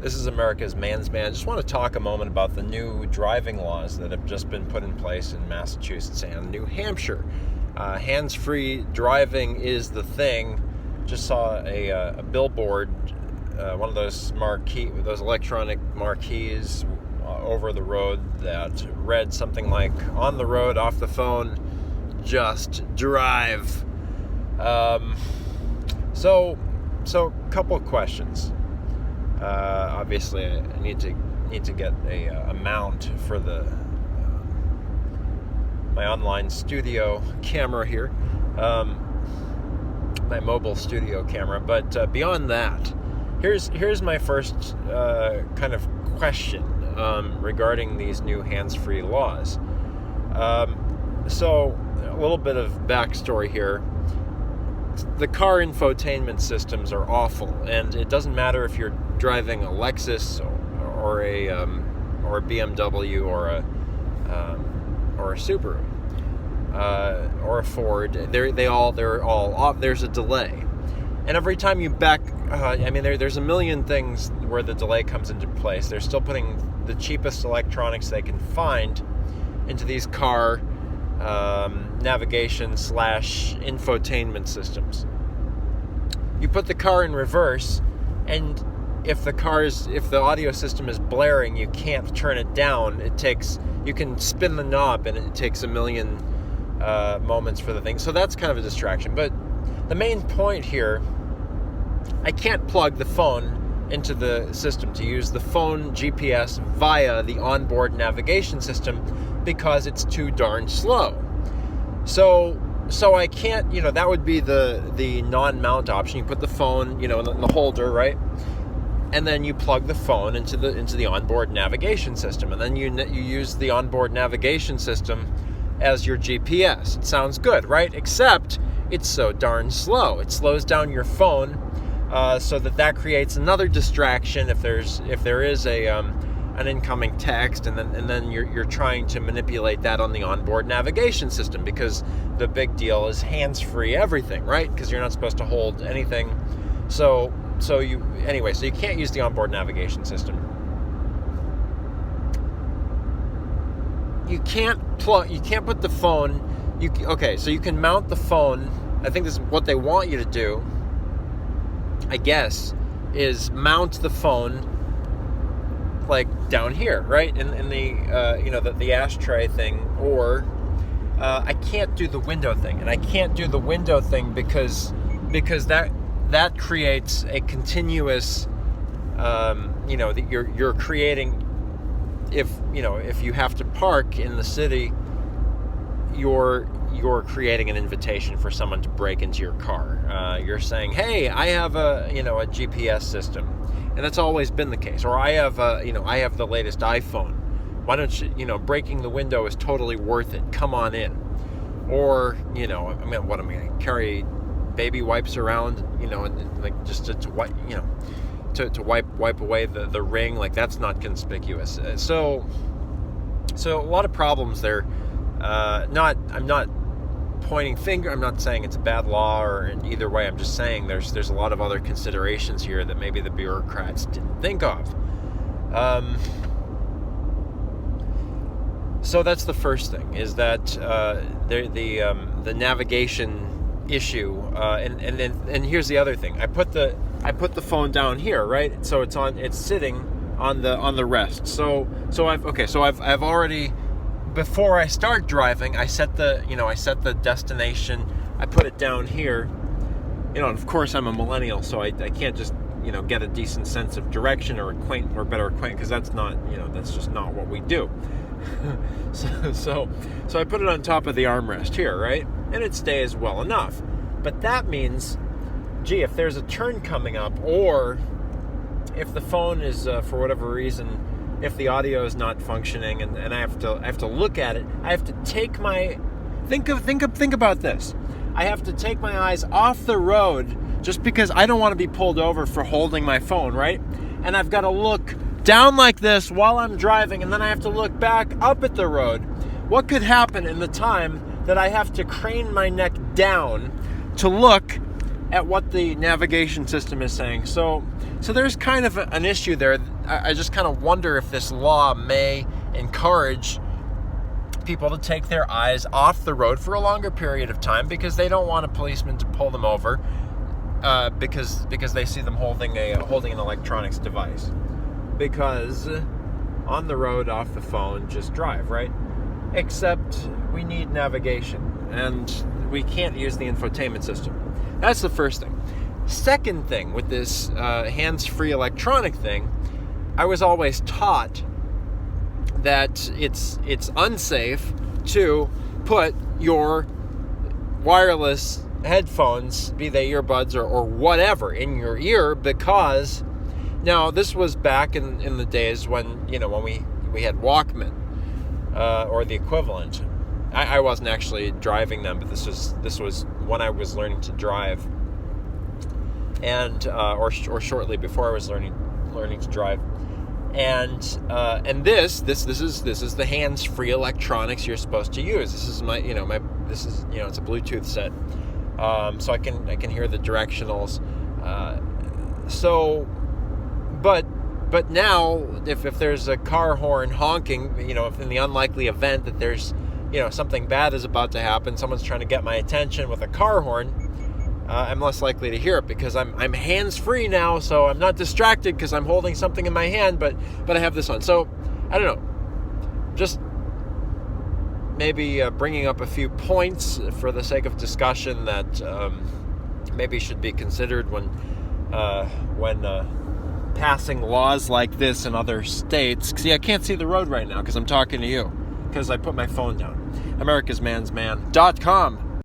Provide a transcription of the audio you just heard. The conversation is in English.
This is America's Man's Man. I just want to talk a moment about the new driving laws that have just been put in place in Massachusetts and New Hampshire. Hands-free driving is the thing. Just saw a billboard, one of those electronic marquees over the road that read something like, "On the road, off the phone, just drive." So couple of questions. Obviously, I need to get a mount for my online studio camera here, my mobile studio camera. But beyond that, here's my first kind of question regarding these new hands-free laws. So a little bit of backstory here. The car infotainment systems are awful, and it doesn't matter if you're driving a Lexus or a BMW or a Subaru or a Ford. They're all off. There's a delay, and every time you back, there's a million things where the delay comes into place. They're still putting the cheapest electronics they can find into these car navigation / infotainment systems. You put the car in reverse, and if the audio system is blaring, you can't turn it down. You can spin the knob, and it takes a million moments for the thing. So that's kind of a distraction. But the main point here, I can't plug the phone into the system to use the phone GPS via the onboard navigation system because it's too darn slow. So I can't, that would be the non-mount option. You put the phone, in the holder, right? And then you plug the phone into the onboard navigation system, and then you use the onboard navigation system as your GPS. It sounds good, right? Except it's so darn slow. It slows down your phone, so that creates another distraction if there is an incoming text, and then you're trying to manipulate that on the onboard navigation system, because the big deal is hands-free everything, right? Because you're not supposed to hold anything. So you can't use the onboard navigation system. You can't put the phone. So you can mount the phone. I think this is what they want you to do, I guess, is mount the phone like down here, right? In the ashtray thing, or I can't do the window thing, and I can't do the window thing because that creates a continuous, that you're creating. If you have to park in the city, you're creating an invitation for someone to break into your car. You're saying, "Hey, I have a GPS system." And that's always been the case. Or I have the latest iPhone. Why don't you, breaking the window is totally worth it. Come on in. Or, what am I going to carry baby wipes around, and like just to wipe, to wipe away the ring. Like, that's not conspicuous. So a lot of problems there. I'm not pointing finger. I'm not saying it's a bad law, or in either way. I'm just saying there's a lot of other considerations here that maybe the bureaucrats didn't think of. So that's the first thing, is that the navigation issue, and here's the other thing. I put the phone down here, right? So it's sitting on the rest. So I've already, before I start driving, I set the destination. I put it down here. And of course I'm a millennial, so I can't just get a decent sense of direction or better acquaint, because that's not that's just not what we do. so I put it on top of the armrest here, right? And it stays well enough. But that means, if there's a turn coming up, or if the phone is for whatever reason, if the audio is not functioning, and I have to look at it, I have to take my think about this. I have to take my eyes off the road, just because I don't want to be pulled over for holding my phone, right? And I've got to look down like this while I'm driving, and then I have to look back up at the road. What could happen in the time that I have to crane my neck down to look at what the navigation system is saying? So there's kind of an issue there I just kind of wonder if this law may encourage people to take their eyes off the road for a longer period of time because they don't want a policeman to pull them over because they see them holding an electronics device. Because on the road, off the phone, just drive, right? Except we need navigation, and we can't use the infotainment system. That's the first thing. Second thing with this hands-free electronic thing, I was always taught that it's unsafe to put your wireless headphones, be they earbuds or whatever, in your ear, because now this was back in the days when we had Walkman or the equivalent. I wasn't actually driving them, but this was when I was learning to drive, and or shortly before I was learning to drive. And this is the hands-free electronics you're supposed to use. This is it's a Bluetooth set, so I can hear the directionals. But now if there's a car horn honking, if in the unlikely event that there's something bad is about to happen, someone's trying to get my attention with a car horn, I'm less likely to hear it because I'm hands-free now, so I'm not distracted because I'm holding something in my hand, but I have this on. So, I don't know. Just maybe bringing up a few points for the sake of discussion that maybe should be considered when passing laws like this in other states. See, I can't see the road right now because I'm talking to you because I put my phone down. AmericasMansMan.com